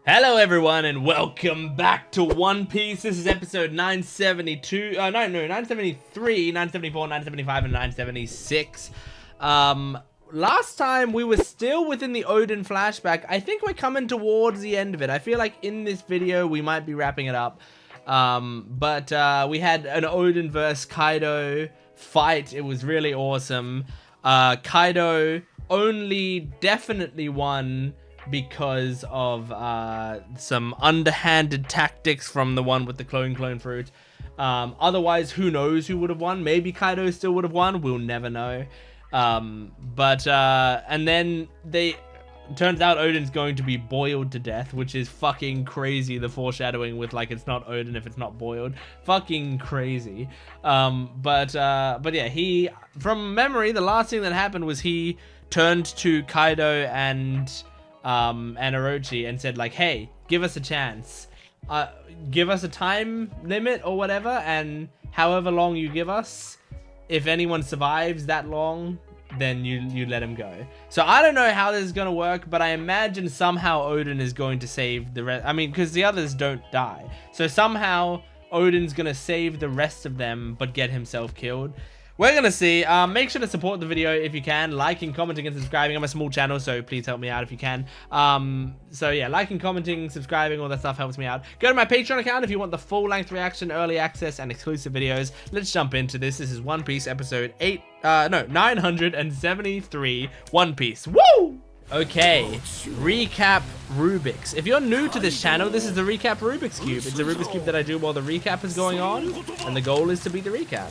Hello everyone and welcome back to One Piece. This is episode 972, 973, 974, 975, and 976. Last time we were still within the Oden flashback. I think we're coming towards the end of it. I feel like in this video we might be wrapping it up. But we had an Oden versus Kaido fight. It was really awesome. Kaido only definitely won because of some underhanded tactics from the one with the clone fruit. Otherwise, who knows who would have won? Maybe Kaido still would have won. We'll never know. And then turns out Oden's going to be boiled to death, which is fucking crazy. The foreshadowing with like it's not Oden if it's not boiled, fucking crazy. But yeah, he, from memory, the last thing that happened was he turned to Kaido and Orochi and said like, hey, give us a chance, give us a time limit or whatever, and however long you give us, if anyone survives that long, then you let him go. So I don't know how this is gonna work, but I imagine somehow Oden is going to save the rest. I mean, because the others don't die, so somehow Oden's gonna save the rest of them but get himself killed. We're gonna see. Make sure to support the video if you can, liking, commenting, and subscribing. I'm a small channel, so please help me out if you can. So yeah, liking, commenting, subscribing, all that stuff helps me out. Go to my Patreon account if you want the full-length reaction, early access, and exclusive videos. Let's jump into this. This is One Piece episode 973, One Piece. Woo! Okay, recap Rubik's. If you're new to this channel, this is the recap Rubik's Cube. It's a Rubik's Cube that I do while the recap is going on, and the goal is to beat the recap.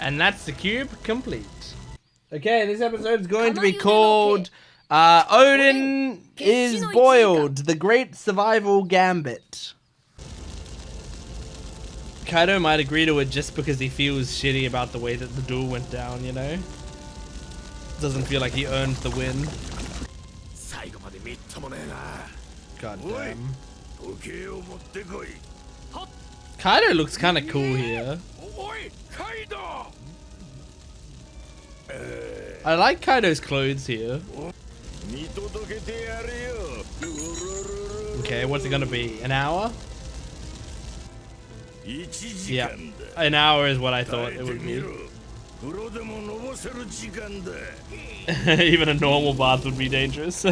And that's the cube complete. Okay, this episode is going to be called Oden is boiled, the great survival gambit. Kaido might agree to it just because he feels shitty about the way that the duel went down, you know? Doesn't feel like he earned the win. God damn. Kaido looks kind of cool here. I like Kaido's clothes here. Okay, what's it gonna be? An hour? Yeah, an hour is what I thought it would be. Even a normal bath would be dangerous.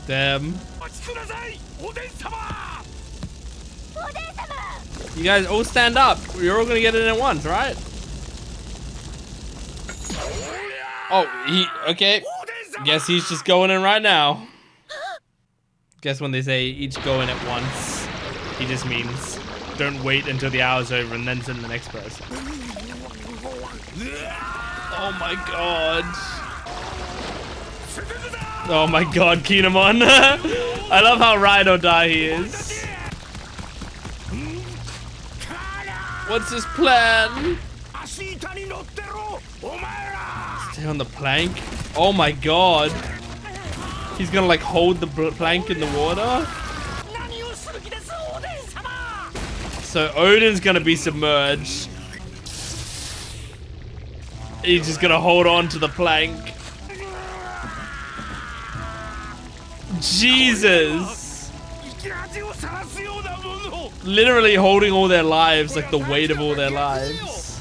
Damn. You guys all stand up. You're all gonna get it in at once, right? Oh, okay. Guess he's just going in right now. Guess when they say each go in at once, he just means don't wait until the hour's over and then send the next person. Oh my god. Oh my god, Kinemon. I love how ride or die he is. What's his plan? Stay on the plank? Oh my god. He's gonna like hold the plank in the water? So Oden's gonna be submerged. He's just gonna hold on to the plank. Jesus. Literally holding all their lives, like the weight of all their lives.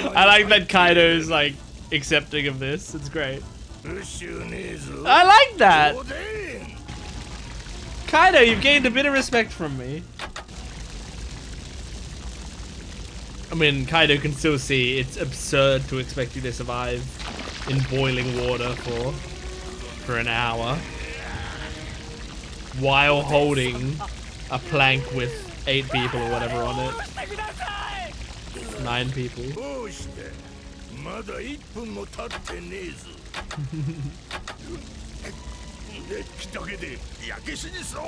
I like that Kaido's like accepting of this. It's great. I like that. Kaido, you've gained a bit of respect from me. I mean, Kaido can still see it's absurd to expect you to survive in boiling water for an hour while holding a plank with 8 people or whatever on it. 9 people.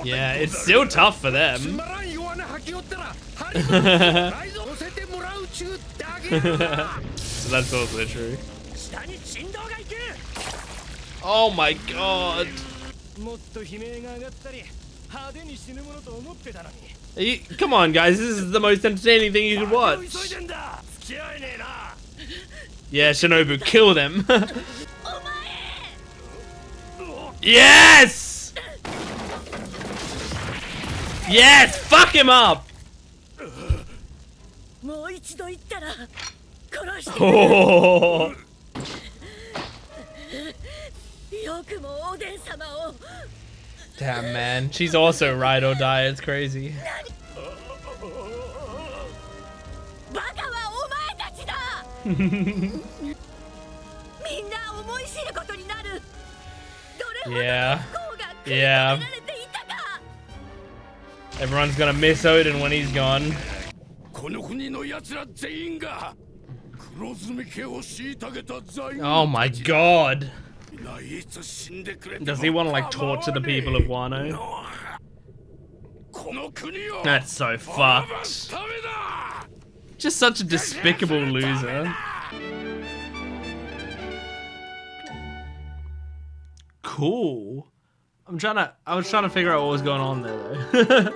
Yeah, it's still tough for them. That's also true. Oh my god. Come on, guys, this is the most entertaining thing you could watch. Yeah, Shinobu, kill them. Yes! Yes! Fuck him up! Oh. Damn, man. She's also ride or die. It's crazy. Yeah. Yeah. Everyone's gonna miss Oden when he's gone. Oh my god. Does he want to like torture the people of Wano? That's so fucked. Just such a despicable loser. Cool. I was trying to figure out what was going on there though.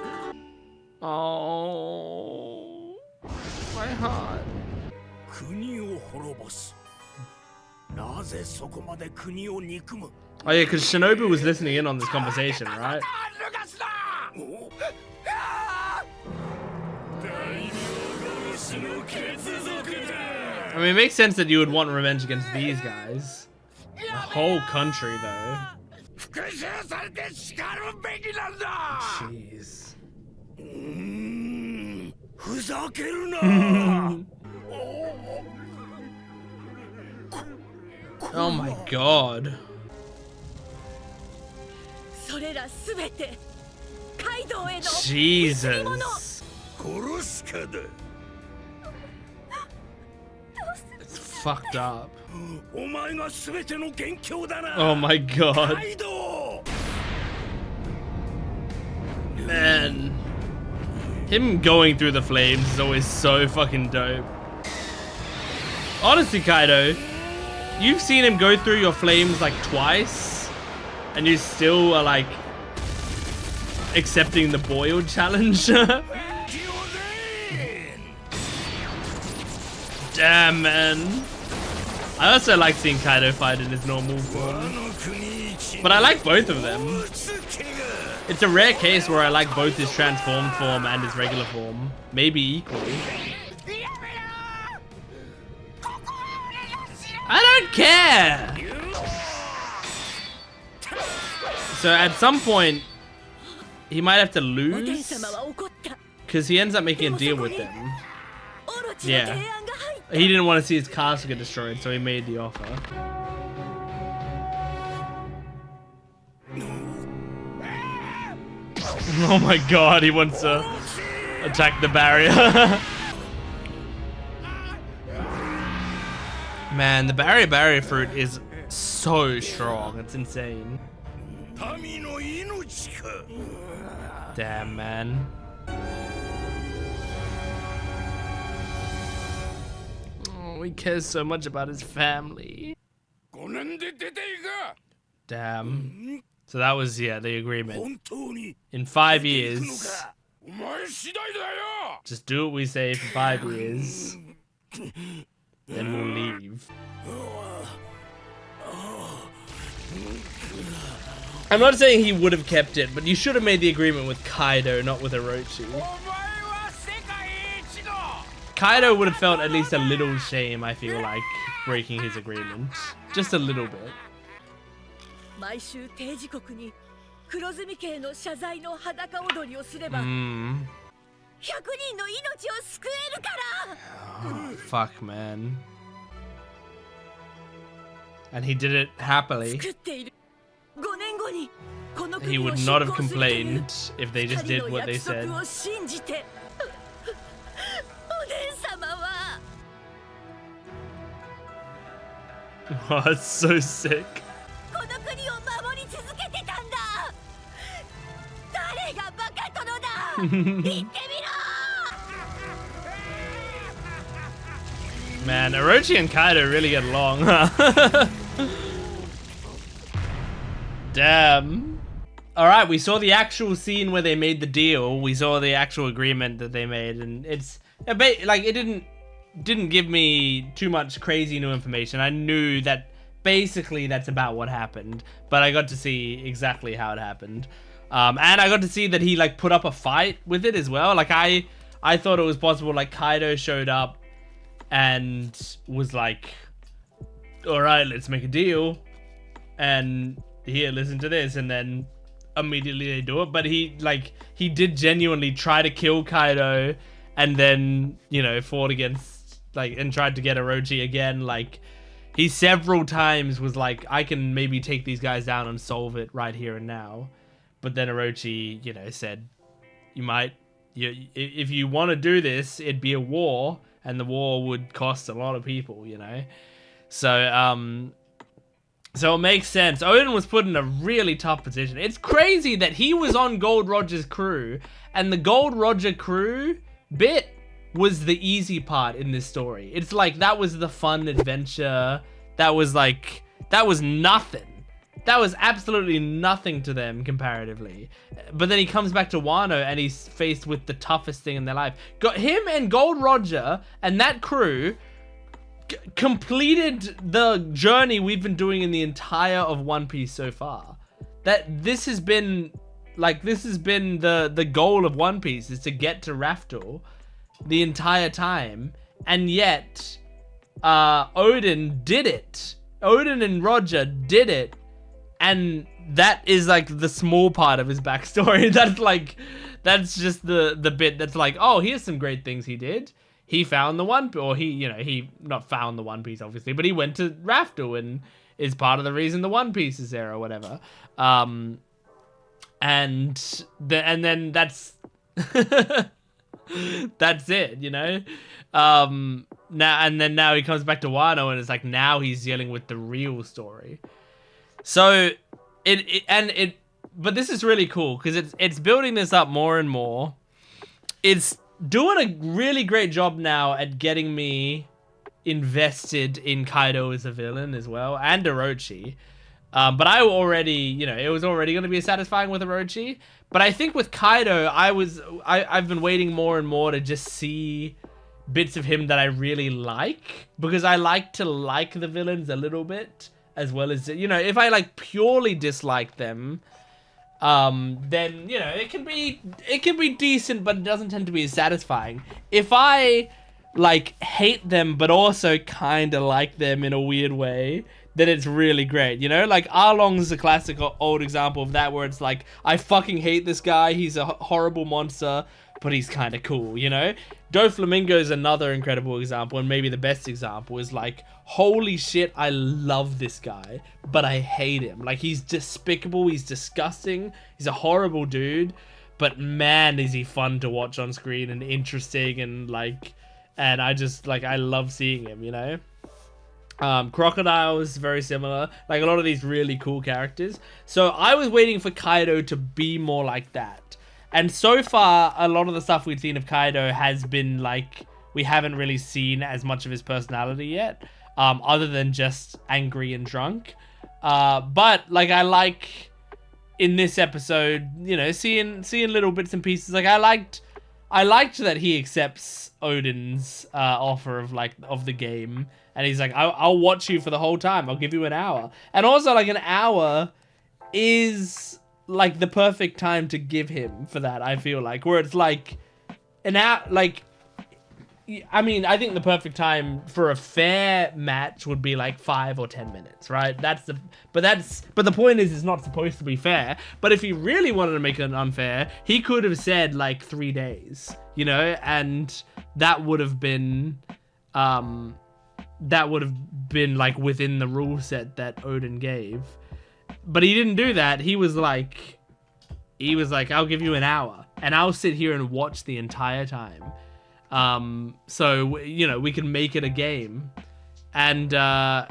Oh, my heart. Oh yeah, because Shinobu was listening in on this conversation, right? I mean, it makes sense that you would want revenge against these guys. The whole country, though. Jeez. Oh my god. Jesus. It's fucked up. Oh my god. Man. Him going through the flames is always so fucking dope. Honestly, Kaido, you've seen him go through your flames like twice, and you still are like accepting the boiled challenge. Damn, man. I also like seeing Kaido fight in his normal form, but I like both of them. It's a rare case where I like both his transformed form and his regular form, maybe equally. I don't care. So at some point, he might have to lose, because he ends up making a deal with them. Yeah. He didn't want to see his castle get destroyed, so he made the offer. Oh my god, he wants to attack the barrier. Man, the barrier fruit is so strong. It's insane. Damn, man. Oh, he cares so much about his family. Damn. So that was, yeah, the agreement. In 5 years, just do what we say for 5 years, then we'll leave. I'm not saying he would have kept it, but you should have made the agreement with Kaido, not with Orochi. Kaido would have felt at least a little shame, I feel like, breaking his agreement. Just a little bit. Oh, fuck, man. And he did it happily. He would not have complained if they just did what they said. Oh, it's so sick. Man, Orochi and Kaido really get along, huh? Damn. Alright, we saw the actual scene where they made the deal. We saw the actual agreement that they made, and it's like it didn't give me too much crazy new information. I knew that basically that's about what happened, but I got to see exactly how it happened. And I got to see that he like put up a fight with it as well. Like I thought it was possible like Kaido showed up and was like, all right, let's make a deal. And here, listen to this. And then immediately they do it. But he did genuinely try to kill Kaido and then, you know, fought against like, and tried to get Orochi again. Like he several times was like, I can maybe take these guys down and solve it right here and now. But then Orochi, you know, said, if you want to do this, it'd be a war. And the war would cost a lot of people, you know? So it makes sense. Oden was put in a really tough position. It's crazy that he was on Gold Roger's crew, and the Gold Roger crew bit was the easy part in this story. It's like, that was the fun adventure. That was nothing. That was absolutely nothing to them comparatively. But then he comes back to Wano and he's faced with the toughest thing in their life. Got him and Gold Roger and that crew completed the journey we've been doing in the entire of One Piece so far. This has been the goal of One Piece, is to get to Raftel the entire time. And yet, Oden did it. Oden and Roger did it. And that is like the small part of his backstory. That's just the bit that's like, oh, here's some great things he did. He found the One Piece, or he not found the One Piece obviously, but he went to Raftel and is part of the reason the One Piece is there or whatever. And then that's that's it, you know. Now he comes back to Wano and it's like now he's dealing with the real story. So but this is really cool because it's building this up more and more. It's doing a really great job now at getting me invested in Kaido as a villain as well, and Orochi. But I already, you know, it was already going to be satisfying with Orochi. But I think with Kaido, I've been waiting more and more to just see bits of him that I really like, because I like to like the villains a little bit. As well as, you know, if I like purely dislike them, then, you know, it can be decent, but it doesn't tend to be as satisfying. If I like hate them, but also kind of like them in a weird way, then it's really great, you know? Like Arlong's a classic old example of that, where it's like, I fucking hate this guy. He's a horrible monster, but he's kind of cool, you know? Doflamingo is another incredible example, and maybe the best example is like, holy shit, I love this guy, but I hate him. Like, he's despicable, he's disgusting, he's a horrible dude, but man, is he fun to watch on screen and interesting, and like, and I just, like, I love seeing him, you know? Crocodile is very similar, like a lot of these really cool characters. So I was waiting for Kaido to be more like that. And so far, a lot of the stuff we've seen of Kaido has been like, we haven't really seen as much of his personality yet, other than just angry and drunk. But like, I like in this episode, you know, seeing little bits and pieces. Like I liked that he accepts Oden's offer of the game, and he's like, I'll watch you for the whole time. I'll give you an hour. And also, like, an hour is like the perfect time to give him for that, I feel like, where it's like an hour, like, I mean, I think the perfect time for a fair match would be like 5 or 10 minutes, right? But the point is, it's not supposed to be fair. But if he really wanted to make it unfair, he could have said like 3 days, you know, and that would have been like within the rule set that Oden gave. But he didn't do that. He was like, I'll give you an hour and I'll sit here and watch the entire time. So, you know, we can make it a game. And I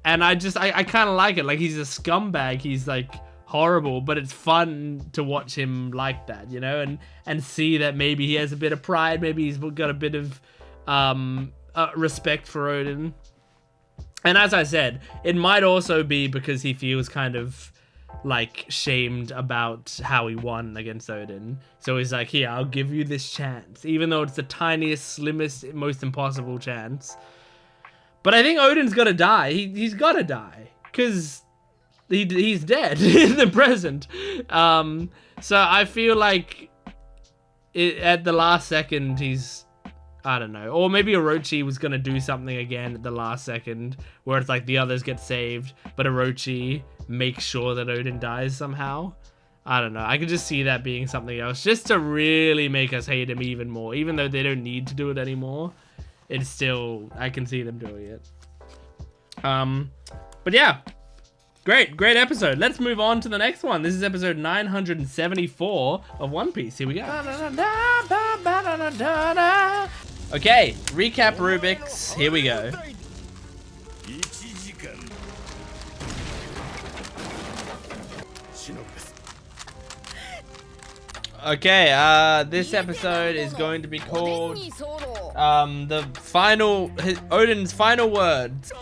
kind of like it. Like, he's a scumbag. He's like horrible, but it's fun to watch him like that, you know, and see that maybe he has a bit of pride, maybe he's got a bit of respect for Oden. And as I said, it might also be because he feels kind of like shamed about how he won against Oden. So he's like, here, I'll give you this chance, even though it's the tiniest, slimmest, most impossible chance. But I think Oden's gotta die. He's gotta die, because he's dead in the present. So I feel like at the last second, he's, I don't know. Or maybe Orochi was going to do something again at the last second, where it's like the others get saved, but Orochi makes sure that Oden dies somehow. I don't know. I could just see that being something else, just to really make us hate him even more. Even though they don't need to do it anymore, it's still, I can see them doing it. But yeah, great episode. Let's move on to the next one. This is episode 974 of One Piece. Here we go. Okay, recap Rubik's. Here we go. Okay, this episode is going to be called Oden's final words.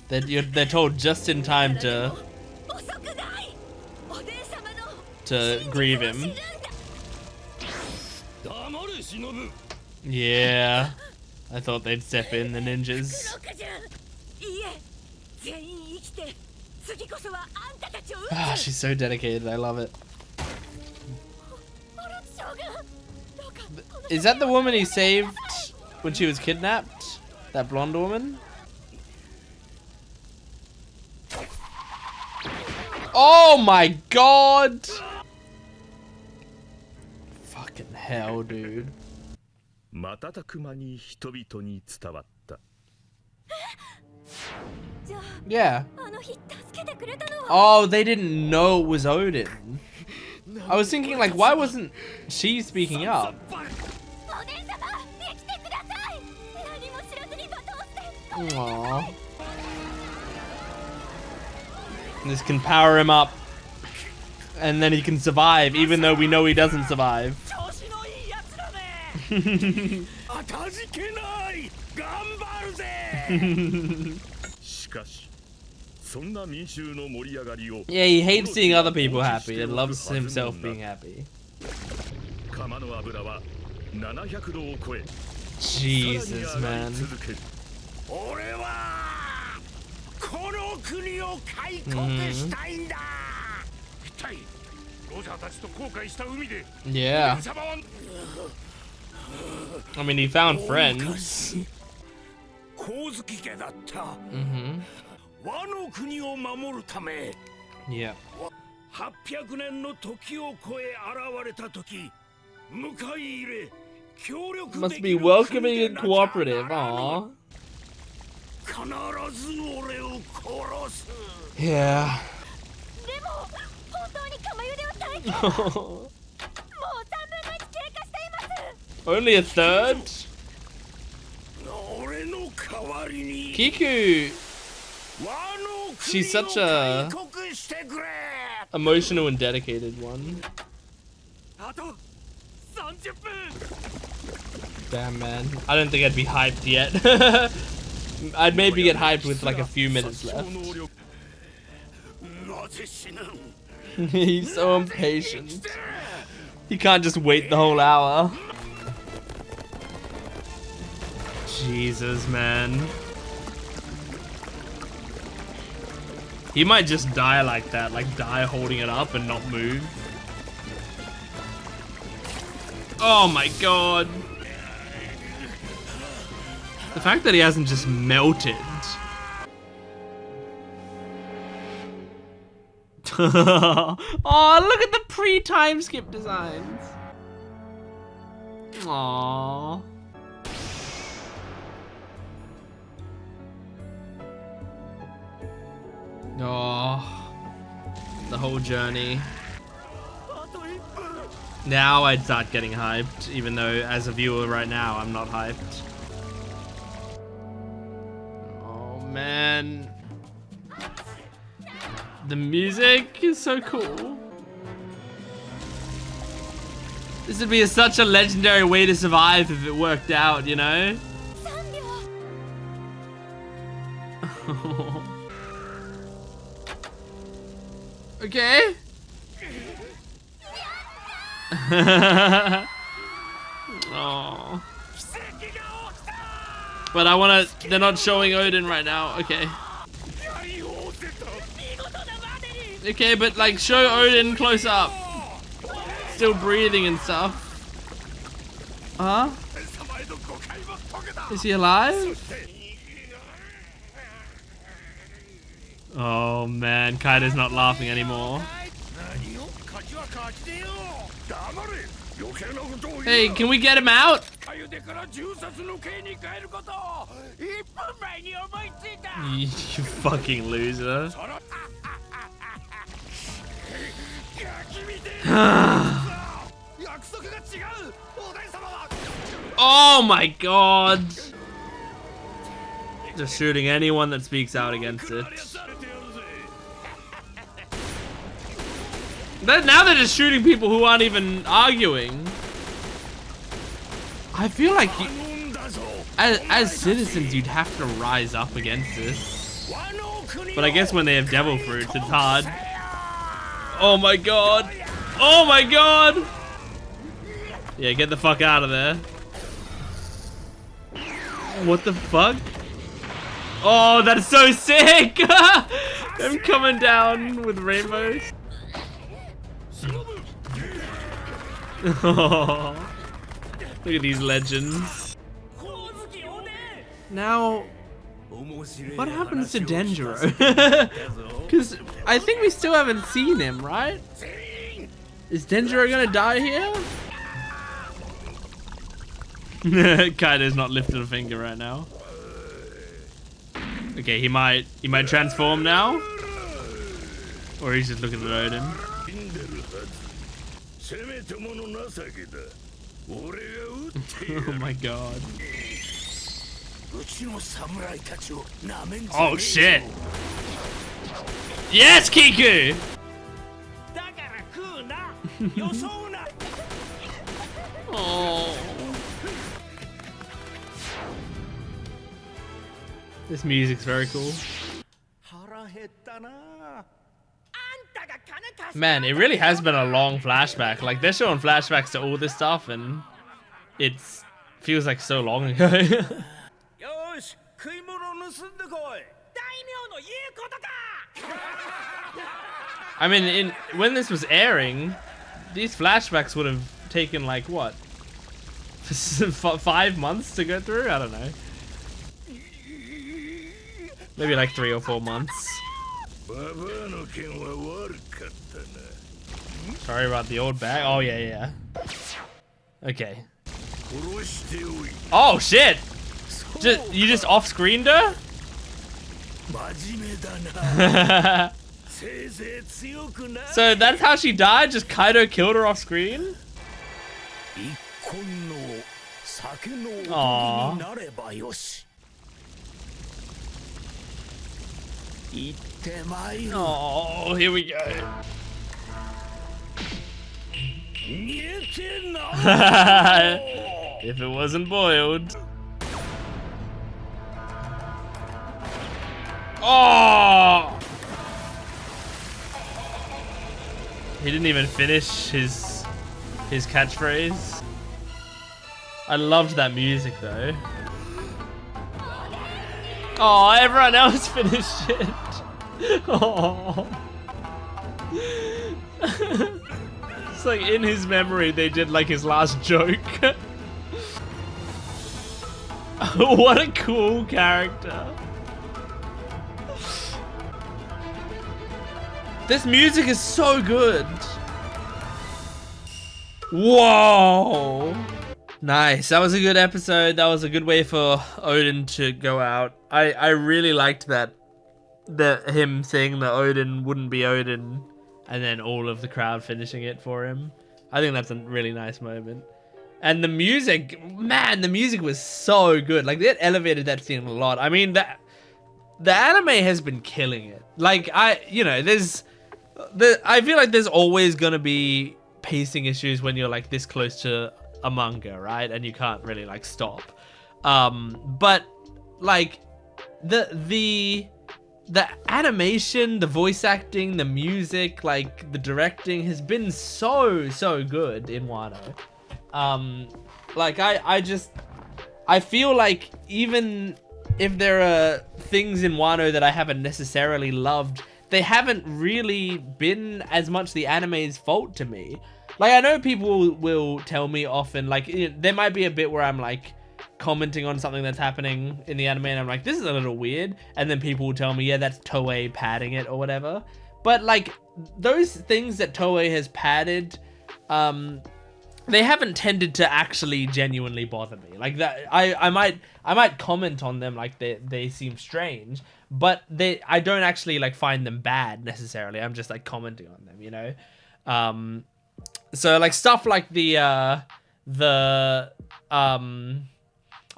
They're told just in time to grieve him. Yeah, I thought they'd step in, the ninjas. Ah, she's so dedicated, I love it. Is that the woman he saved when she was kidnapped? That blonde woman? Oh my god! Fucking hell, dude. Yeah. Oh, they didn't know it was Oden. I was thinking, like, why wasn't she speaking up? Aww. This can power him up, and then he can survive, even though we know he doesn't survive. Yeah, he hates seeing other people happy and loves himself being happy. Jesus, man. Yeah. I mean, he found friends. Yeah. Must be welcoming and cooperative. Aww. Yeah. Only a third? Kiku! She's such a emotional and dedicated one. Damn, man. I don't think I'd be hyped yet. I'd maybe get hyped with like a few minutes left. He's so impatient. He can't just wait the whole hour. Jesus, man. He might just die like that, like die holding it up and not move. Oh my god. The fact that he hasn't just melted. Oh, look at the pre-time skip designs. Aww. Oh, the whole journey. Now I'd start getting hyped, even though as a viewer right now, I'm not hyped. Oh, man. The music is so cool. This would be such a legendary way to survive if it worked out, you know? Okay. Oh. But I wanna, they're not showing Oden right now, okay. Okay, but like show Oden close up. Still breathing and stuff. Huh? Is he alive? Oh man, Kaido's not laughing anymore. Hey, can we get him out? You fucking loser. Oh my god. Just shooting anyone that speaks out against it. Now they're just shooting people who aren't even arguing. I feel like as citizens you'd have to rise up against this. But I guess when they have devil fruits it's hard. Oh my god. Oh my god. Yeah, get the fuck out of there. What the fuck? Oh, that's so sick! Them coming down with rainbows. Oh, look at these legends. Now, what happens to Denjiro? Because I think we still haven't seen him, right? Is Denjiro gonna die here? Kaido's not lifted a finger right now. Okay, he might transform now, or he's just looking at Oden. Oh my god. Oh shit. Yes, Kiku! Oh. This music's very cool. Man, it really has been a long flashback. Like, they're showing flashbacks to all this stuff, and it feels like so long ago. I mean, when this was airing, these flashbacks would have taken like what? 5 months to go through? I don't know. Maybe like 3 or 4 months. Sorry about the old bag. Oh yeah. Okay. Oh shit! You just off-screened her? So that's how she died? Just Kaido killed her off screen? Aww. Oh, here we go. If it wasn't boiled. Oh! He didn't even finish his catchphrase. I loved that music though. Oh, everyone else finished it. Oh. It's like in his memory they did like his last joke. What a cool character. This music is so good. Whoa. Nice. That was a good episode. That was a good way for Oden to go out. I really liked that him saying that Oden wouldn't be Oden and then all of the crowd finishing it for him. I think that's a really nice moment. And the music, man, the music was so good. Like, they elevated that scene a lot. I mean, the anime has been killing it. Like, I feel like there's always gonna be pacing issues when you're like this close to a manga, right? And you can't really like stop. But like the animation, the voice acting, the music, like the directing has been so good in Wano. Like I feel like even if there are things in Wano that I haven't necessarily loved, they haven't really been as much the anime's fault to me. Like, I know people will tell me often, like, there might be a bit where I'm like commenting on something that's happening in the anime and I'm like, this is a little weird, and then people will tell me, yeah, that's Toei padding it or whatever. But like, those things that Toei has padded, they haven't tended to actually genuinely bother me. Like that, I might comment on them like they seem strange, but I don't actually like find them bad necessarily. I'm just like commenting on them, you know. So like stuff like I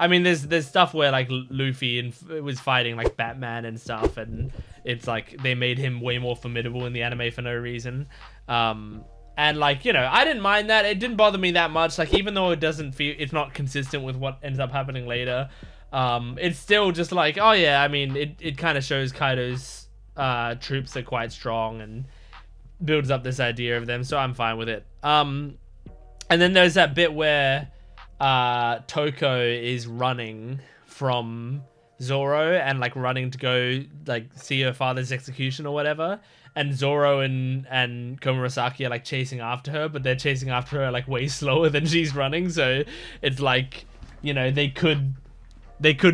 mean, there's stuff where like Luffy was fighting like Batman and stuff, and it's like they made him way more formidable in the anime for no reason. And like, you know, I didn't mind that. It didn't bother me that much. Like, even though it's not consistent with what ends up happening later, it's still just like, oh yeah, I mean, it kind of shows Kaido's troops are quite strong and builds up this idea of them, so I'm fine with it. And then there's that bit where Toko is running from Zoro and like running to go like see her father's execution or whatever, and Zoro and Komurasaki are like chasing after her, but they're chasing after her like way slower than she's running, so it's like, you know, they could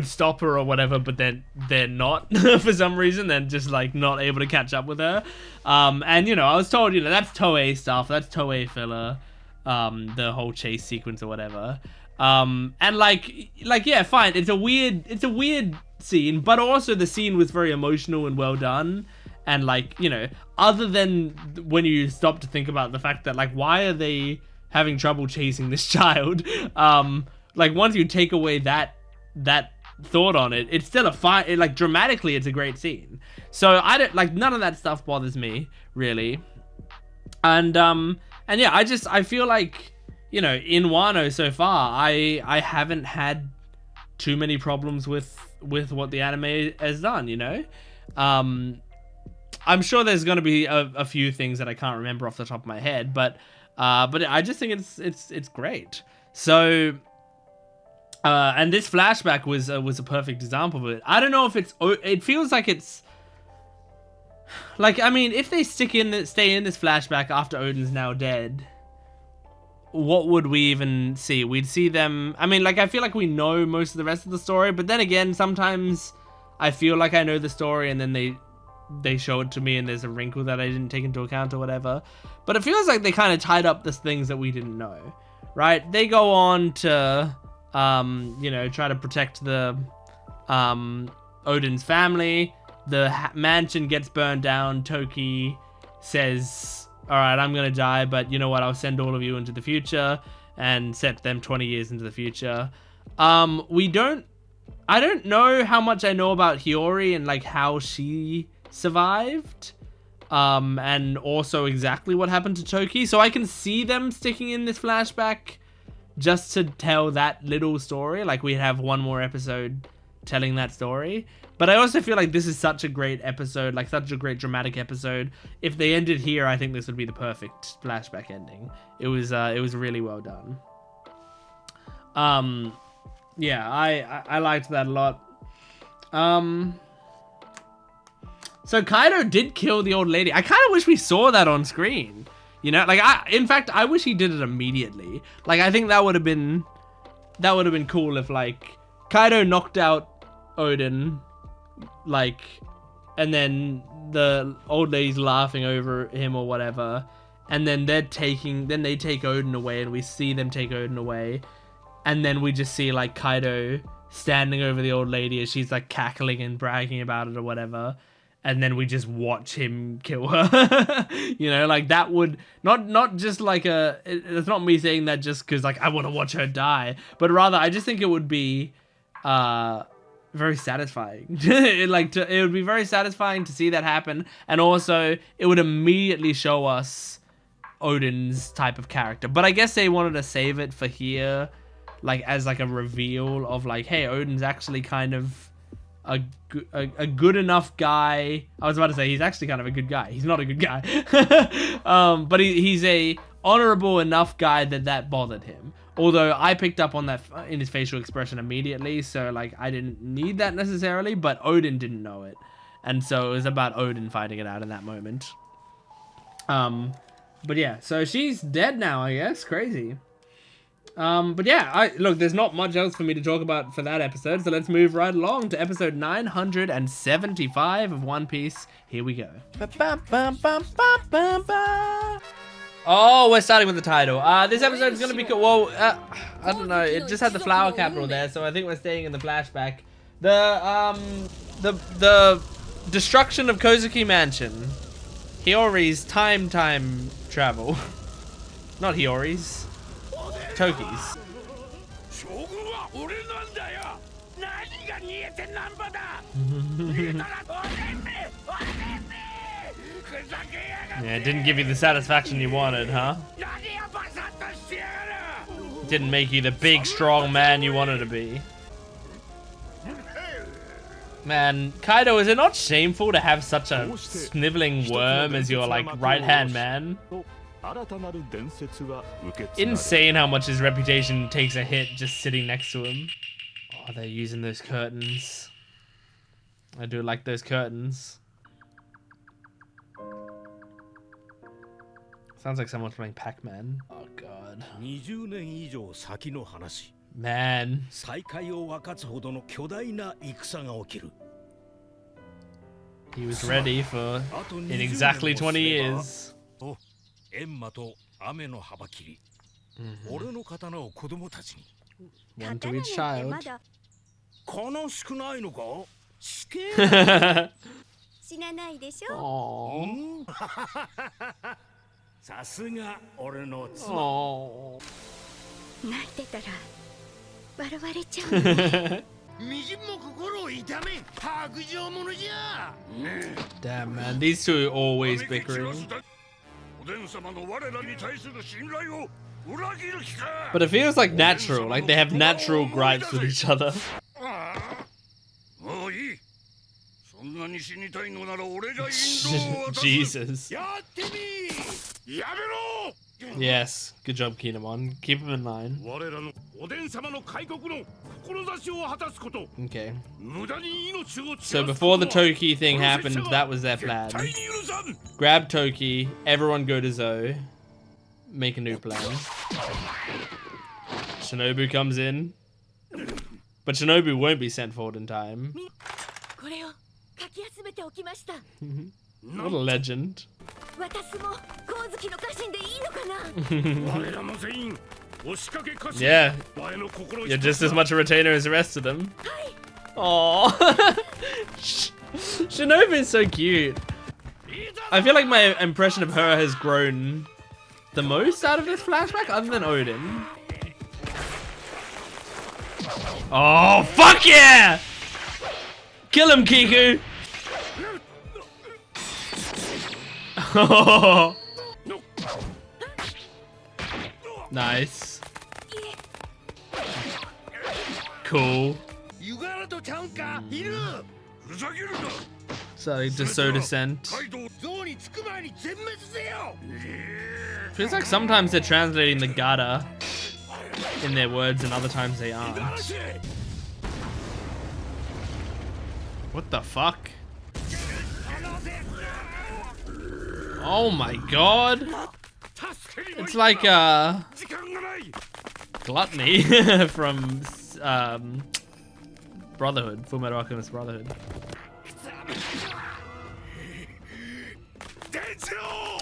stop her or whatever, but then they're not for some reason. They're just like not able to catch up with her. And you know, I was told, you know, that's Toei stuff, that's Toei filler, the whole chase sequence or whatever. And like yeah, fine, it's a weird scene, but also the scene was very emotional and well done. And like, you know, other than when you stop to think about the fact that like, why are they having trouble chasing this child? Like, once you take away that thought on it, it's still a fine, like dramatically it's a great scene. So I don't like, none of that stuff bothers me really. And yeah, I feel like, you know, in Wano so far, I haven't had too many problems with what the anime has done, you know. I'm sure there's going to be a few things that I can't remember off the top of my head, but I just think it's great. So and this flashback was a perfect example of it. I don't know if it feels like it's like, I mean, if they stay in this flashback after Oden's now dead, what would we even see? We'd see them, I mean, like, I feel like we know most of the rest of the story, but then again, sometimes I feel like I know the story and then they show it to me and there's a wrinkle that I didn't take into account or whatever. But it feels like they kind of tied up the things that we didn't know, right? They go on to, you know, try to protect the Oden's family. The mansion gets burned down. Toki says, all right, I'm going to die, but you know what? I'll send all of you into the future and set them 20 years into the future. I don't know how much I know about Hiyori and like how she survived, and also exactly what happened to Toki. So I can see them sticking in this flashback just to tell that little story. Like, we'd have one more episode telling that story. But I also feel like this is such a great episode, like such a great dramatic episode. If they ended here, I think this would be the perfect flashback ending. It was really well done. Yeah, I liked that a lot. So Kaido did kill the old lady. I kind of wish we saw that on screen. You know, like, in fact, I wish he did it immediately. Like, I think that would have been cool if, like, Kaido knocked out Oden, like, and then the old lady's laughing over him or whatever, and then they take Oden away, and we see them take Oden away, and then we just see, like, Kaido standing over the old lady as she's, like, cackling and bragging about it or whatever, and then we just watch him kill her. You know, like, that would not just like it's not me saying that just because, like, I want to watch her die, but rather I just think it would be very satisfying. It would be very satisfying to see that happen, and also it would immediately show us Oden's type of character. But I guess they wanted to save it for here, like as like a reveal of like, hey, Oden's actually kind of a good enough guy. I was about to say he's actually kind of a good guy. He's not a good guy. But he's a honorable enough guy that bothered him. Although I picked up on that in his facial expression immediately, so like I didn't need that necessarily, but Oden didn't know it. And so it was about Oden fighting it out in that moment. But yeah, so she's dead now, I guess. Crazy. But yeah, look, there's not much else for me to talk about for that episode, so let's move right along to episode 975 of One Piece. Here we go. Oh, we're starting with the title. This episode is gonna be cool. Well, I don't know. It just had the flower capital there, so I think we're staying in the flashback. The destruction of Kozuki Mansion. Hiyori's time travel. Not Hiyori's. Toki's. Yeah, it didn't give you the satisfaction you wanted, huh? It didn't make you the big, strong man you wanted to be. Man, Kaido, is it not shameful to have such a sniveling worm as your, like, right-hand man? Insane how much his reputation takes a hit just sitting next to him. Oh, they're using those curtains. I do like those curtains. Sounds like someone's playing Pac-Man. Oh god. Man. He was ready for in exactly 20 years. One to each child. Oh. Damn, man, these two are always bickering. But it feels like natural, like they have natural gripes with each other. Jesus. Yes, good job, Kinemon. Keep him in line. Okay. So before the Toki thing happened, that was their plan. Grab Toki, everyone go to Zou, make a new plan. Shinobu comes in, but Shinobu won't be sent forward in time. What a legend. Yeah, you're just as much a retainer as the rest of them. Aww. Shinobu is so cute. I feel like my impression of her has grown the most out of this flashback, other than Oden. Oh, fuck yeah! Kill him, Kiku! Oh. Nice. Cool. So just so descent. Feels like sometimes they're translating the gata in their words and other times they aren't. What the fuck? Oh my god. It's like Gluttony from Brotherhood, Fullmetal Alchemist Brotherhood.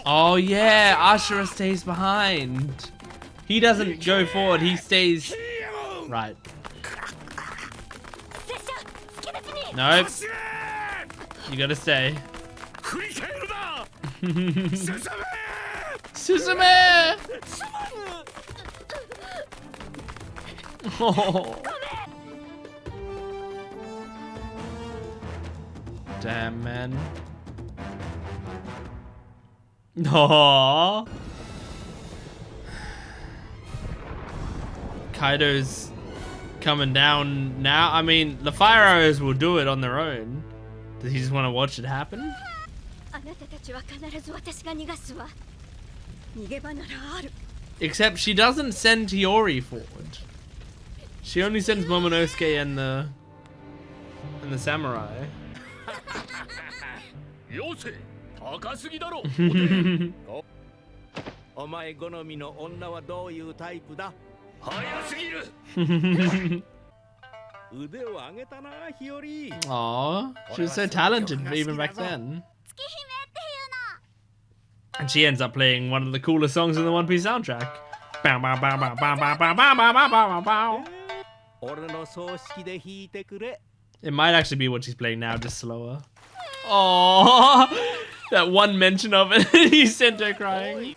Oh yeah, Ashura stays behind. He doesn't go forward, he stays right. Nope. You gotta stay. Suzume! Oh. Damn, man. Aww. Kaido's coming down now. I mean, the fire arrows will do it on their own. Does he just want to watch it happen? Except she doesn't send Hiyori forward. She only sends Momonosuke and the samurai. Aww, she was so talented even back then. And she ends up playing one of the coolest songs in the One Piece soundtrack. Bow, bow, bow, bow, bow, bow, bow, bow, bow, bow, bow, bow. It might actually be what she's playing now, just slower. Aww, that one mention of it, he sent her crying.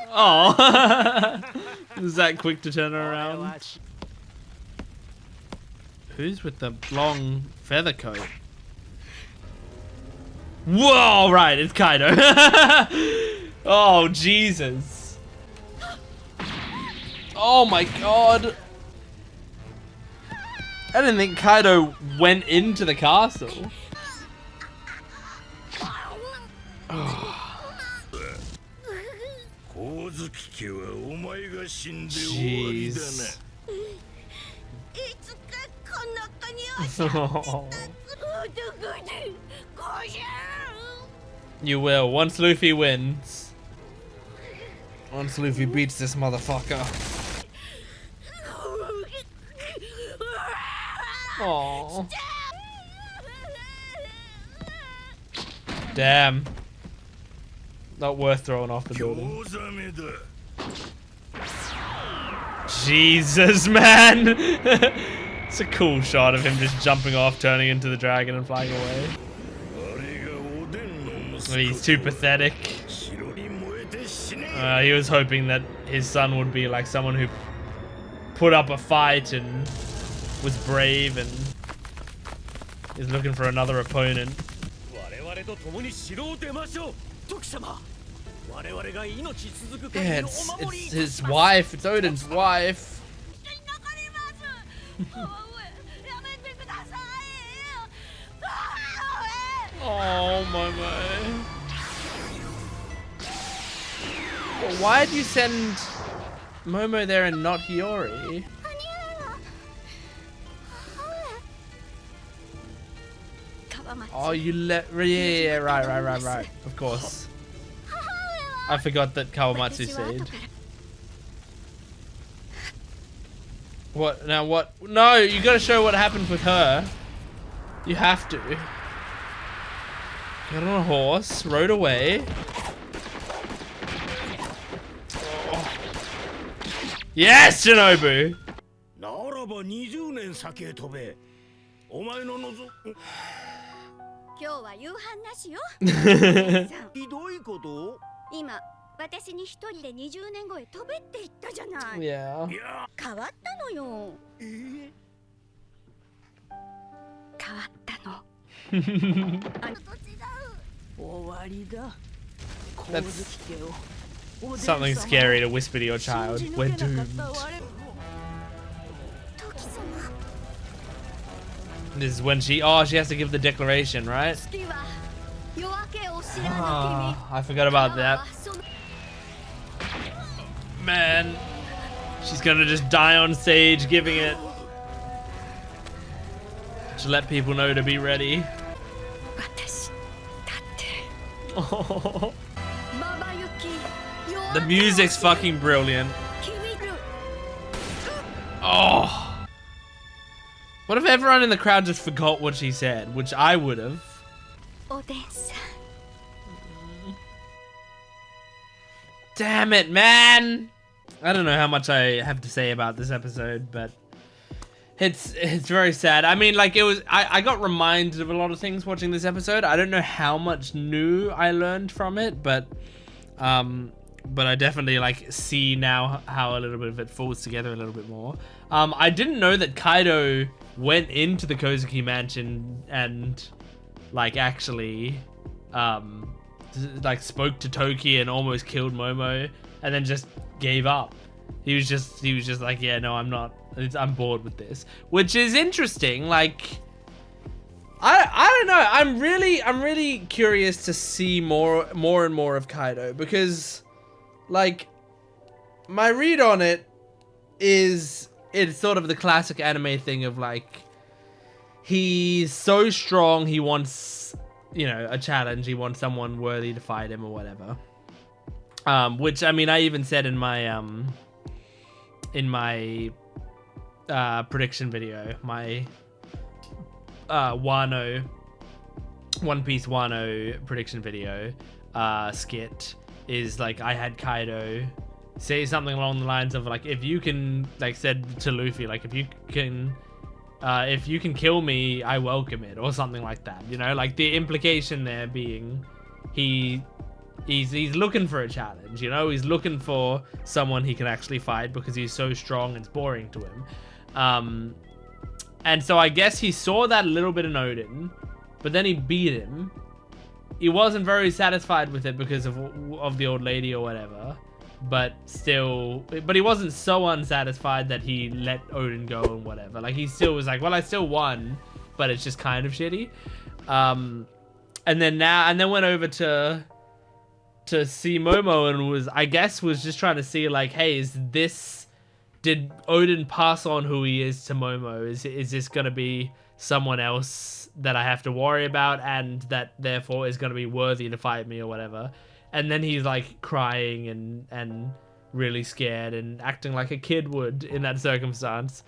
Oh, is that quick to turn her around? Who's with the long feather coat? Whoa, right, it's Kaido. Oh, Jesus. Oh my god. I didn't think Kaido went into the castle. Oh. Jeez. Oh. You will, once Luffy wins. Once Luffy beats this motherfucker. Aww. Damn. Not worth throwing off the building. Jesus, man. It's a cool shot of him just jumping off, turning into the dragon and flying away. He's too pathetic. He was hoping that his son would be like someone who put up a fight and was brave and is looking for another opponent. Yeah, it's his wife. It's Oden's wife. Oh my man. Well, why'd you send Momo there and not Hiyori? Oh, you let... Yeah, right. Of course. I forgot that Kawamatsu said. What? Now what? No, you gotta show what happened with her. You have to. Got on a horse, rode away. Oh. Yes, Shinobu! Yeah. That's something scary to whisper to your child. We're doomed. This is when she has to give the declaration, right? Oh, I forgot about that. Man, she's gonna just die on stage giving it. To let people know to be ready. Oh. The music's fucking brilliant. Oh. What if everyone in the crowd just forgot what she said? Which I would have. Damn it, man! I don't know how much I have to say about this episode, but it's very sad. I mean, like, it was... I got reminded of a lot of things watching this episode. I don't know how much new I learned from it, but but I definitely like see now how a little bit of it falls together a little bit more. I didn't know that Kaido went into the Kozuki mansion and like actually like spoke to Toki and almost killed Momo and then just gave up. He was just like, yeah, no, I'm bored with this, which is interesting. Like, I don't know. I'm really curious to see more and more of Kaido, because like my read on it is it's sort of the classic anime thing of like, he's so strong, he wants, you know, a challenge, he wants someone worthy to fight him or whatever. Which, I mean, I even said in my prediction video, my One Piece Wano prediction video skit, is like, I had Kaido say something along the lines of like, if you can, like, said to Luffy, like, if you can kill me, I welcome it, or something like that, you know, like the implication there being he's looking for a challenge, you know, he's looking for someone he can actually fight because he's so strong it's boring to him. And so I guess he saw that a little bit in Oden, but then he beat him. He wasn't very satisfied with it because of the old lady or whatever, but he wasn't so unsatisfied that he let Oden go and whatever. Like, he still was like, well, I still won, but it's just kind of shitty. And then went over to see Momo and was just trying to see like, hey, did Oden pass on who he is to Momo? Is this gonna be someone else that I have to worry about and that therefore is gonna be worthy to fight me or whatever? And then he's like crying and really scared and acting like a kid would in that circumstance.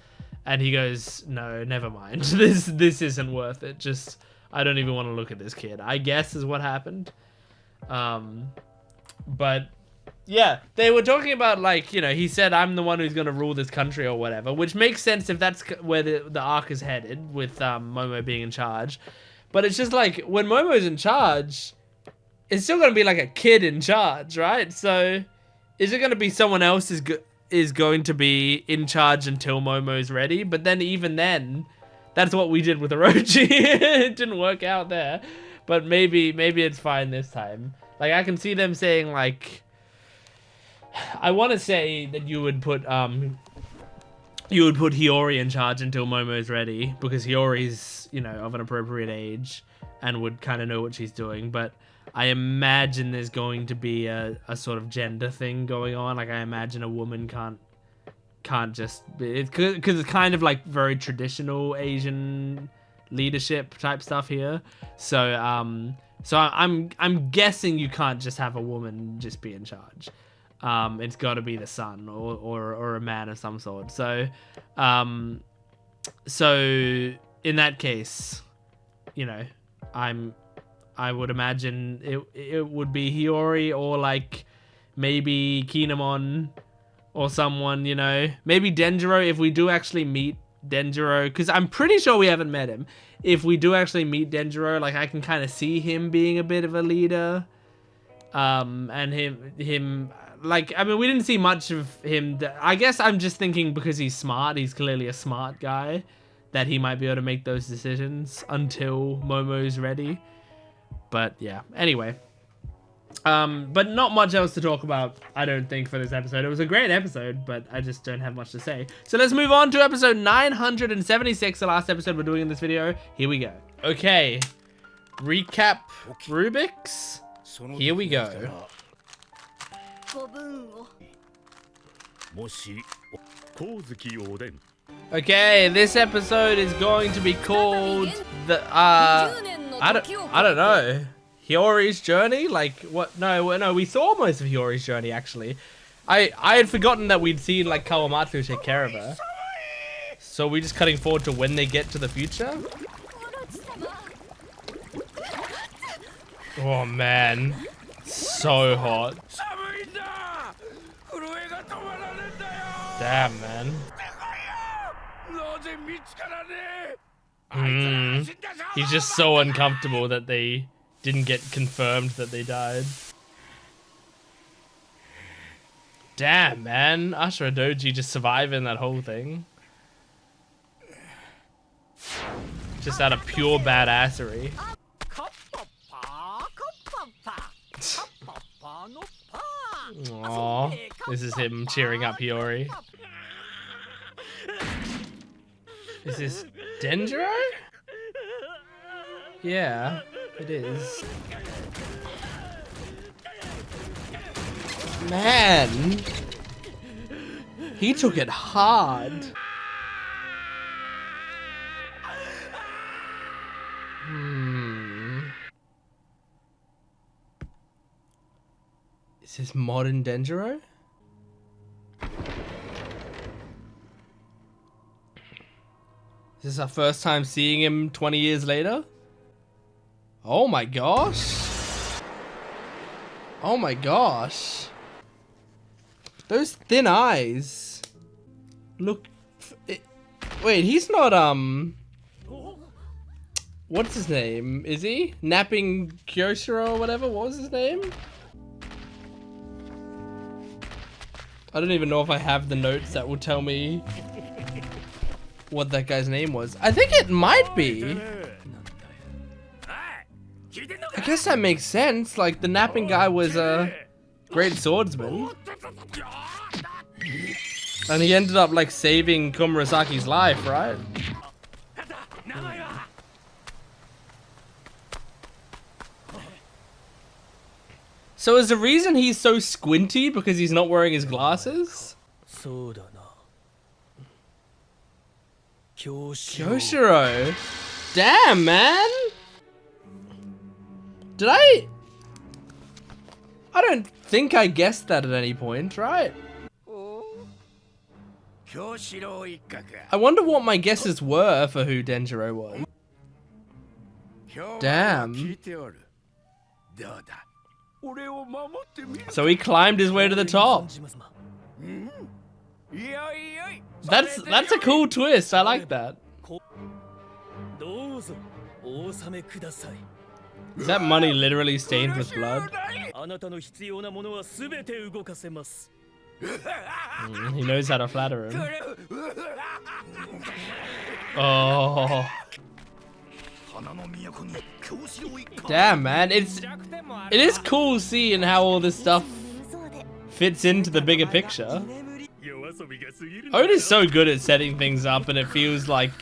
And he goes, no, never mind. This isn't worth it. Just, I don't even want to look at this kid, I guess is what happened. But yeah, they were talking about like, you know, he said, I'm the one who's going to rule this country or whatever, which makes sense if that's where the arc is headed, with Momo being in charge. But it's just like, when Momo's in charge, it's still going to be like a kid in charge, right? So is it going to be someone else is going to be in charge until Momo's ready? But then even then, that's what we did with Orochi. It didn't work out there. But maybe it's fine this time. Like, I can see them saying like, I want to say that you would put Hiyori in charge until Momo's ready, because Hiyori's, you know, of an appropriate age and would kind of know what she's doing. But I imagine there's going to be a sort of gender thing going on. Like, I imagine a woman can't just be, because it's kind of like very traditional Asian leadership type stuff here. So I'm guessing you can't just have a woman just be in charge. It's got to be the son or a man of some sort. So in that case, you know, I would imagine it would be Hiyori, or like maybe Kinemon or someone, you know, maybe Denjiro, if we do actually meet Denjiro, because I'm pretty sure we haven't met him. If we do actually meet Denjiro, like, I can kind of see him being a bit of a leader, and him like, I mean, we didn't see much of him. I guess I'm just thinking because he's smart, he's clearly a smart guy, that he might be able to make those decisions until Momo's ready. But yeah, anyway. But not much else to talk about, I don't think, for this episode. It was a great episode, but I just don't have much to say. So let's move on to episode 976, the last episode we're doing in this video. Here we go. Okay, recap Rubik's. Here we go. Okay, this episode is going to be called the I don't know. Hiyori's journey? Like, what? No, we saw most of Hiyori's journey, actually. I had forgotten that we'd seen, like, Kawamatsu take care of her. So we're just cutting forward to when they get to the future? Oh, man. So hot. Damn, man. He's just so uncomfortable that they didn't get confirmed that they died. Damn, man. Ashura Doji just surviving that whole thing. Just out of pure badassery. Aww. This is him cheering up Hiyori. Is this Denjiro? Yeah, it is. Man, he took it hard. Is this modern Denjiro? Is this our first time seeing him 20 years later? Oh my gosh. Oh my gosh. Those thin eyes. Look. Wait, he's not, what's his name? Is he? Napping Kyoshiro or whatever? What was his name? I don't even know if I have the notes that will tell me what that guy's name was. I think it might be. I guess that makes sense. Like, the napping guy was a great swordsman. And he ended up, like, saving Komurasaki's life, right? So is the reason he's so squinty because he's not wearing his glasses? Kyoshiro. Damn, man. Did I don't think I guessed that at any point, right? I wonder what my guesses were for who Denjiro was. Damn. So he climbed his way to the top. That's a cool twist. I like that. Is that money literally stained with blood? He knows how to flatter him. Oh. Damn, man. It is cool seeing how all this stuff fits into the bigger picture. Oden is so good at setting things up, and it feels like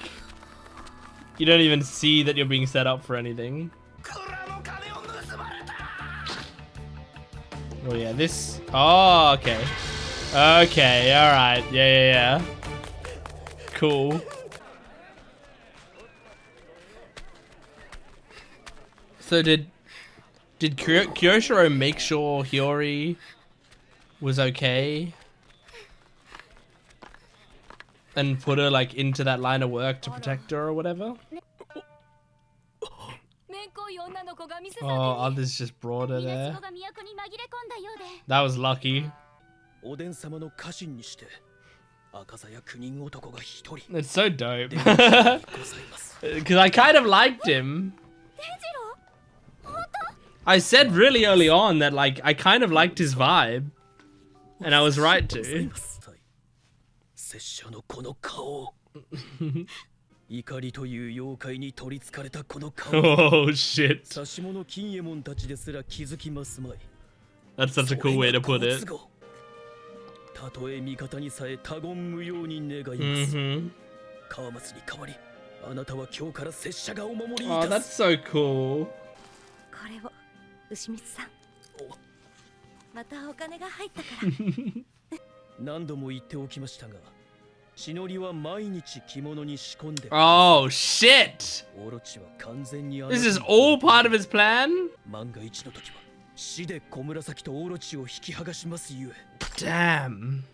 you don't even see that you're being set up for anything. Oh yeah, this. Oh, okay. Okay, alright. Yeah. Cool. So did Kyoshiro make sure Hiyori was okay? And put her, like, into that line of work to protect her or whatever? Oh, others just brought her there. That was lucky. It's so dope. Because I kind of liked him. I said really early on that, like, I kind of liked his vibe. And I was right to. Oh shit. That's such a cool way to put it. Oh, that's so cool. Oh shit! This is all part of his plan? Damn.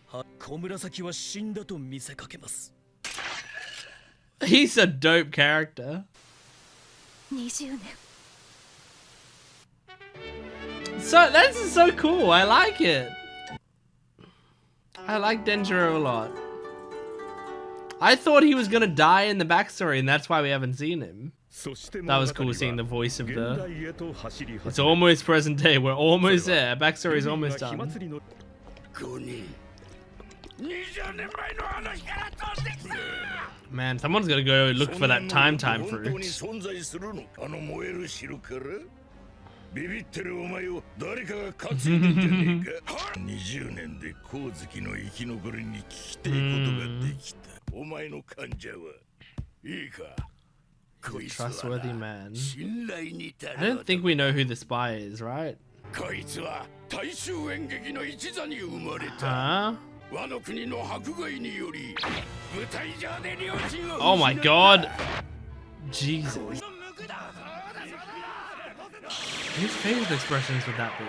He's a dope character. So that's so cool. I like it. I like Denjiro a lot. I thought he was gonna die in the backstory, and that's why we haven't seen him. That was cool seeing the voice of the... It's almost present day. We're almost there. Backstory's almost done. Man, someone's gotta go look for that time fruit. ビビってるお前を誰かが担いでんじゃねえか。20年で光月の生き残りに聞きたいことができた。お前の患者はいいか。Trustworthy man. I don't think we know who the spy is, right? こいつは大衆演劇の一座に生まれた。和の国の迫害により舞台上で両親を。Oh my god! Jesus. Whose facial expressions would that be?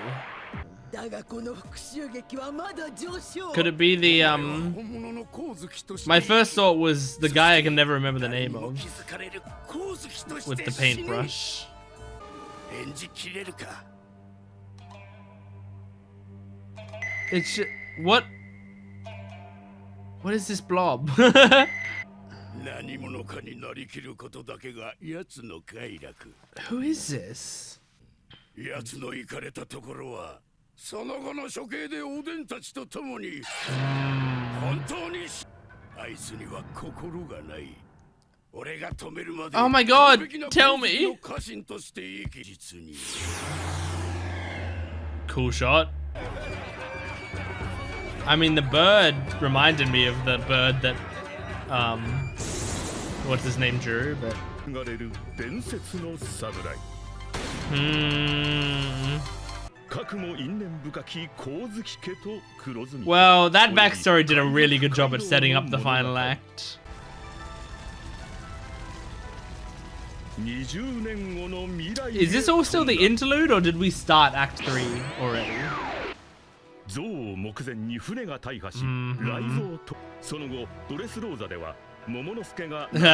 Could it be the my first thought was the guy I can never remember the name of with the paintbrush. It's what is this blob? Who is this? 奴の行かれたところはその後の処刑でおでんたちと共に本当にあいつには心がない。俺が止めるまで Oh my god, tell me. Cool shot. I mean, the bird reminded me of the bird that what's his name drew, but Well, that backstory did a really good job at setting up the final act. Is this all still the interlude, or did we start Act 3 already? I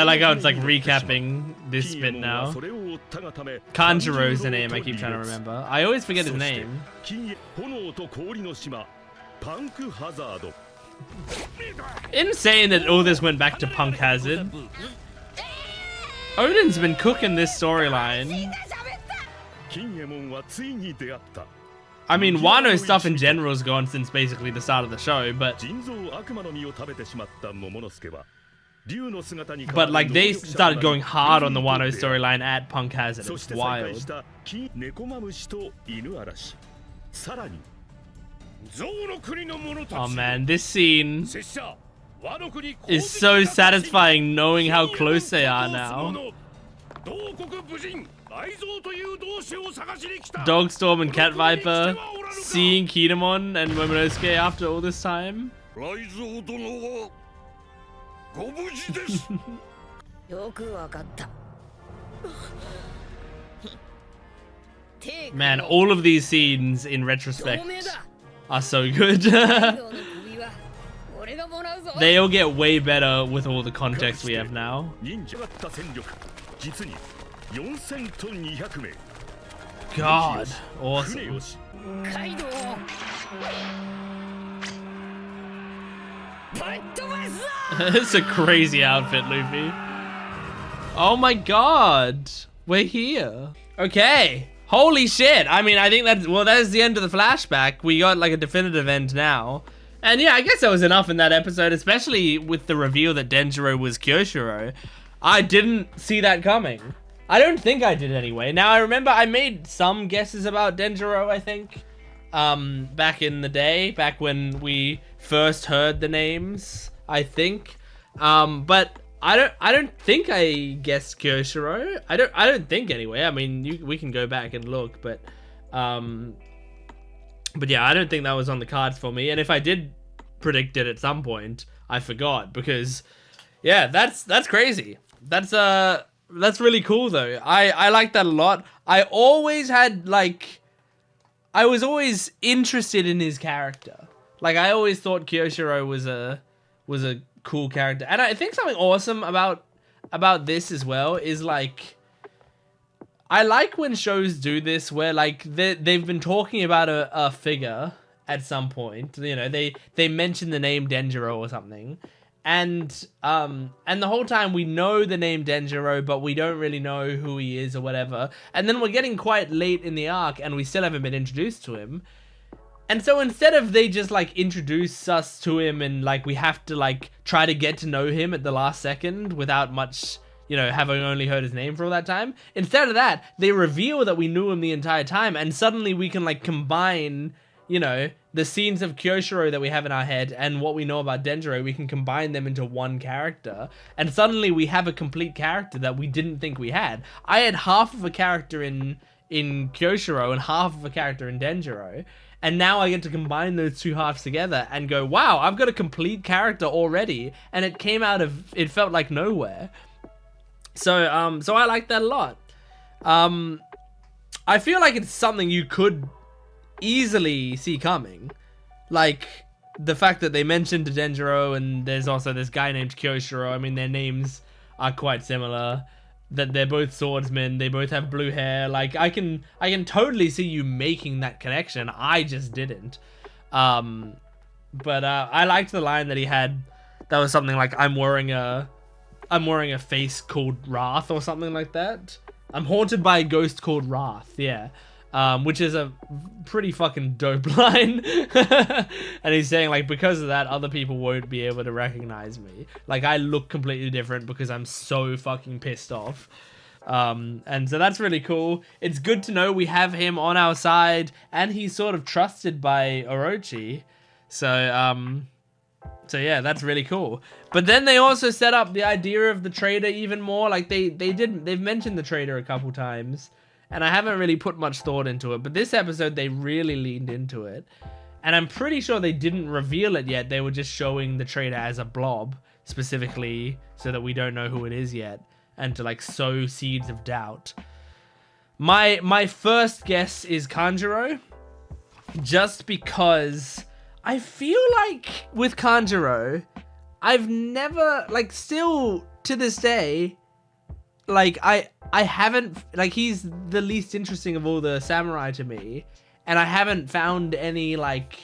like how it's like recapping this bit now. Kanjiro's the name I keep trying to remember. I always forget his name. Insane that all this went back to Punk Hazard. Oden's been cooking this storyline. I mean, Wano's stuff in general is gone since basically the start of the show, but like they started going hard on the Wano storyline at Punk Hazard. It's wild. Oh man, this scene is so satisfying knowing how close they are now. Dogstorm and Cat Viper seeing Kinemon and Momonosuke after all this time. Man, all of these scenes in retrospect are so good. They all get way better with all the context we have now. God, awesome. It's a crazy outfit, Luffy. Oh my god, we're here. Okay, holy shit. I mean, I think that is the end of the flashback. We got like a definitive end now. And yeah, I guess that was enough in that episode, especially with the reveal that Denjiro was Kyoshiro. I didn't see that coming. I don't think I did anyway. Now, I remember I made some guesses about Denjiro, I think. Back in the day, back when we first heard the names, I think. But I don't think I guessed Kyoshiro. I don't think anyway. I mean, we can go back and look, but yeah, I don't think that was on the cards for me. And if I did predict it at some point, I forgot, because yeah, that's crazy. That's really cool though. I like that a lot. I was always interested in his character. Like, I always thought Kyoshiro was a cool character. And I think something awesome about this as well is, like, I like when shows do this where, like, they've been talking about a figure at some point. You know, they mention the name Denjiro or something. And the whole time we know the name Denjiro, but we don't really know who he is or whatever. And then we're getting quite late in the arc and we still haven't been introduced to him. And so instead of they just like introduce us to him and like we have to like try to get to know him at the last second without much, you know, having only heard his name for all that time. Instead of that, they reveal that we knew him the entire time, and suddenly we can like combine, you know, the scenes of Kyoshiro that we have in our head and what we know about Denjiro, we can combine them into one character, and suddenly we have a complete character that we didn't think we had. I had half of a character in Kyoshiro and half of a character in Denjiro, and now I get to combine those two halves together and go, wow, I've got a complete character already, and it came out of, it felt like nowhere. So I like that a lot. I feel like it's something you could easily see coming. Like, the fact that they mentioned Denjiro, and there's also this guy named Kyoshiro. I mean, their names are quite similar. That they're both swordsmen, they both have blue hair. Like, I can totally see you making that connection. I just didn't. But I liked the line that he had. That was something like, I'm wearing a face called Wrath or something like that. I'm haunted by a ghost called Wrath, yeah. Which is a pretty fucking dope line. And he's saying, like, because of that, other people won't be able to recognize me. Like, I look completely different because I'm so fucking pissed off. And so that's really cool. It's good to know we have him on our side, and he's sort of trusted by Orochi. So yeah, that's really cool. But then they also set up the idea of the traitor even more. Like, they've mentioned the traitor a couple times, and I haven't really put much thought into it, but this episode they really leaned into it. And I'm pretty sure they didn't reveal it yet. They were just showing the traitor as a blob, specifically so that we don't know who it is yet, and to like sow seeds of doubt. My first guess is Kanjuro, just because I feel like with Kanjuro, I've never, like, still to this day, like, I haven't, like, he's the least interesting of all the samurai to me, and I haven't found any, like,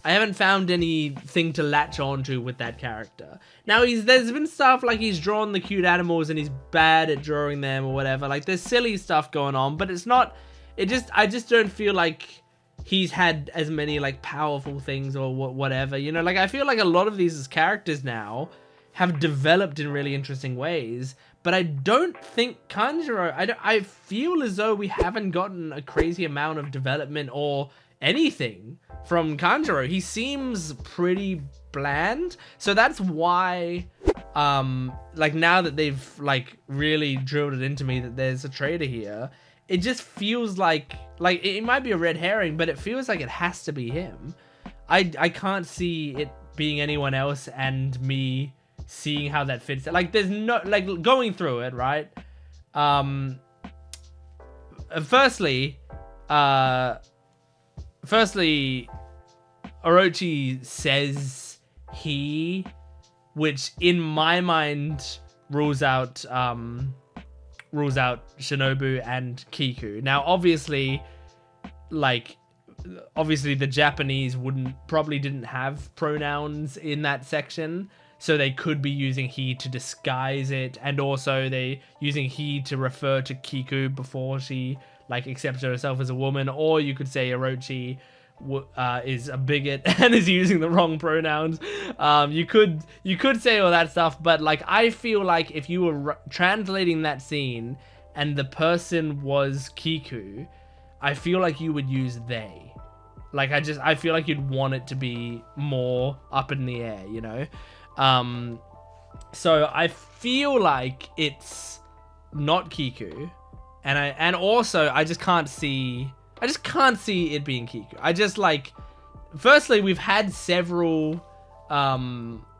I haven't found anything to latch onto with that character. Now, there's been stuff like he's drawn the cute animals and he's bad at drawing them or whatever. Like, there's silly stuff going on, but it's not, I just don't feel like he's had as many, like, powerful things or whatever, you know? Like, I feel like a lot of these characters now have developed in really interesting ways, but I don't think Kanjuro, I feel as though we haven't gotten a crazy amount of development or anything from Kanjuro. He seems pretty bland, so that's why, like, now that they've, like, really drilled it into me that there's a traitor here, it just feels like it might be a red herring, but it feels like it has to be him. I can't see it being anyone else, and me seeing how that fits. Like, there's no, like, going through it, right? Firstly, Orochi says he, which in my mind rules out Shinobu and Kiku. Now, obviously the Japanese probably didn't have pronouns in that section, so they could be using he to disguise it, and also they using he to refer to Kiku before she, like, accepts herself as a woman. Or you could say Orochi is a bigot and is using the wrong pronouns. You could say all that stuff, but, like, I feel like if you were translating that scene and the person was Kiku, I feel like you would use they. Like, I feel like you'd want it to be more up in the air, you know? So I feel like it's not Kiku, and also I just can't see it being Kiku. I just, like, firstly, we've had several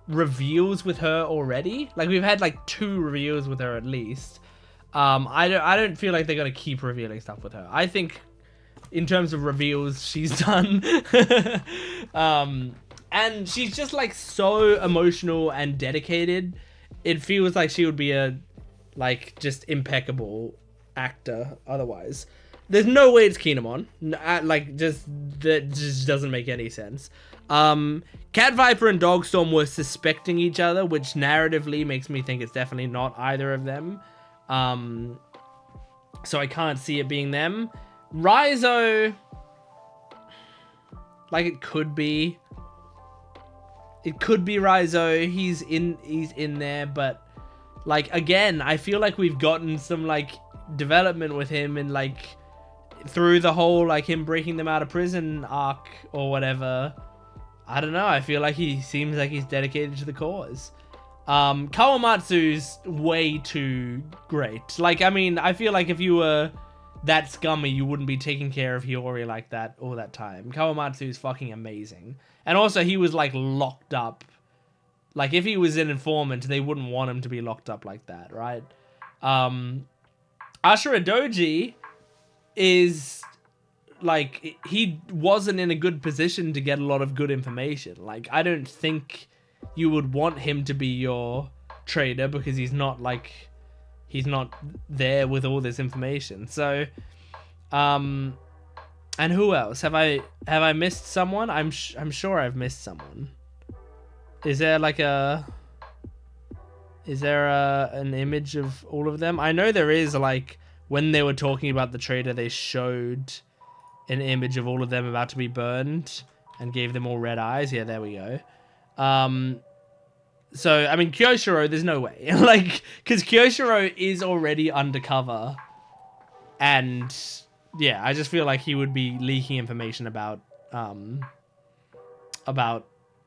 reveals with her already. Like, we've had like 2 reveals with her at least. I don't feel like they're gonna keep revealing stuff with her. I think in terms of reveals, she's done. And she's just, like, so emotional and dedicated. It feels like she would be a, like, just impeccable actor otherwise. There's no way it's Kinemon. That just doesn't make any sense. Cat Viper and Dogstorm were suspecting each other, which narratively makes me think it's definitely not either of them. So I can't see it being them. Raizo, Like it could be Raizo. He's in there, but like again, I feel like we've gotten some like development with him and like through the whole like him breaking them out of prison arc or whatever. I don't know. I feel like he seems like he's dedicated to the cause. Kawamatsu's way too great. Like, I mean, I feel like if you were that scummy, you wouldn't be taking care of Hiyori like that all that time. Kawamatsu's fucking amazing. And also, he was, like, locked up. Like, if he was an informant, they wouldn't want him to be locked up like that, right? Ashura Doji is... like, he wasn't in a good position to get a lot of good information. Like, I don't think you would want him to be your trader because he's not, like, he's not there with all this information. So, and who else? Have I missed someone? I'm sure I've missed someone. Is there, like, an image of all of them? I know there is, like, when they were talking about the trader, they showed an image of all of them about to be burned and gave them all red eyes. Yeah, there we go. So, I mean, Kyoshiro, there's no way. Like, because Kyoshiro is already undercover. And, yeah, I just feel like he would be leaking information about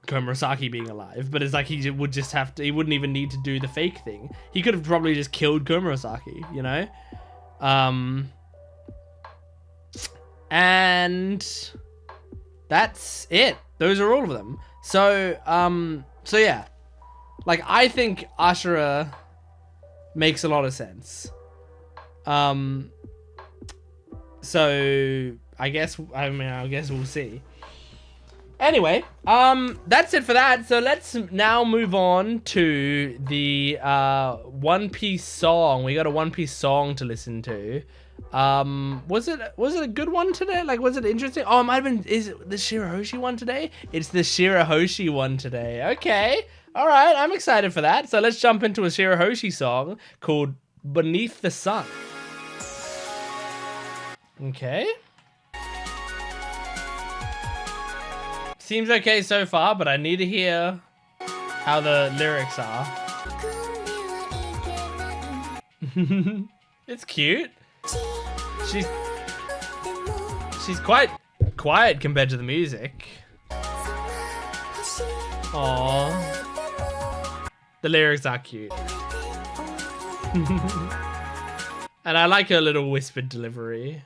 Komurasaki being alive. But it's like he would just have to, he wouldn't even need to do the fake thing. He could have probably just killed Komurasaki, you know? And that's it. Those are all of them. So yeah. Like, I think Ashura makes a lot of sense. So I guess we'll see. Anyway, that's it for that. So let's now move on to the One Piece song. We got a One Piece song to listen to. Was it a good one today? Like, was it interesting? Oh, it might have been. Is it the Shirahoshi one today? It's the Shirahoshi one today. Okay, all right. I'm excited for that. So let's jump into a Shirahoshi song called "Beneath the Sun." Okay. Seems okay so far, but I need to hear how the lyrics are. It's cute. She's quite quiet compared to the music. Aww. The lyrics are cute. And I like her little whispered delivery.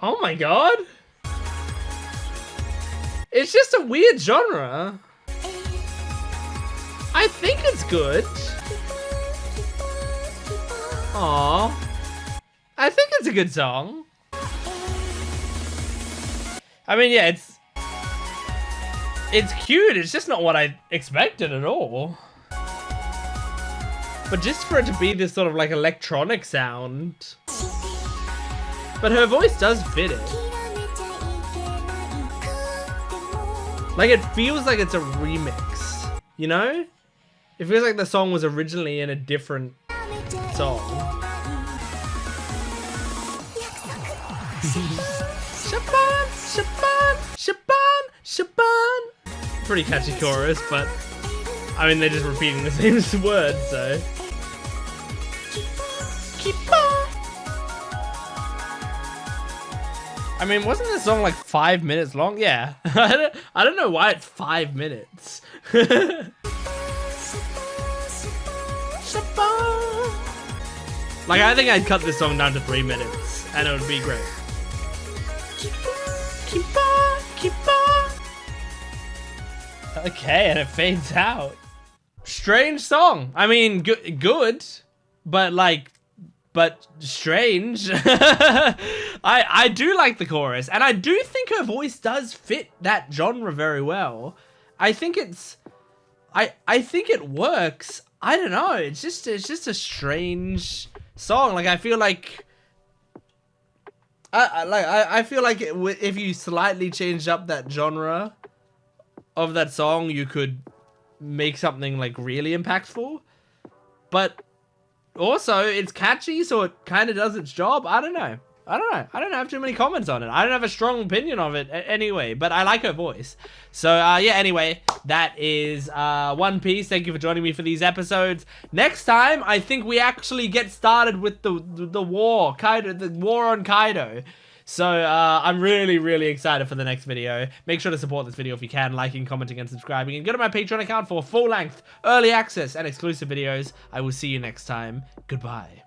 Oh my god. It's just a weird genre. I think it's good. Aww. I think it's a good song. I mean, yeah, it's cute. It's just not what I expected at all. But just for it to be this sort of like electronic sound. But her voice does fit it. Like, it feels like it's a remix, you know? It feels like the song was originally in a different song. Shaban, Shaban, Shaban, Shaban. Pretty catchy chorus, but I mean, they're just repeating the same words, so. Keep on. I mean, wasn't the song like 5 minutes long? Yeah. I don't know why it's 5 minutes. Like, I think I'd cut this song down to 3 minutes, and it would be great. Keep on, keep on. Okay, and it fades out. Strange song. I mean, good, but strange. I do like the chorus, and I do think her voice does fit that genre very well. I think I think it works. I don't know. It's just a strange song. Like, I feel like I feel like if you slightly changed up that genre of that song, you could make something like really impactful. But also it's catchy, so it kind of does its job. I don't know. I don't have too many comments on it. I don't have a strong opinion of it anyway, but I like her voice. So, yeah, anyway, that is One Piece. Thank you for joining me for these episodes. Next time, I think we actually get started with the war, the war on Kaido. So, I'm really, really excited for the next video. Make sure to support this video if you can, liking, commenting, and subscribing. And go to my Patreon account for full-length, early access, and exclusive videos. I will see you next time. Goodbye.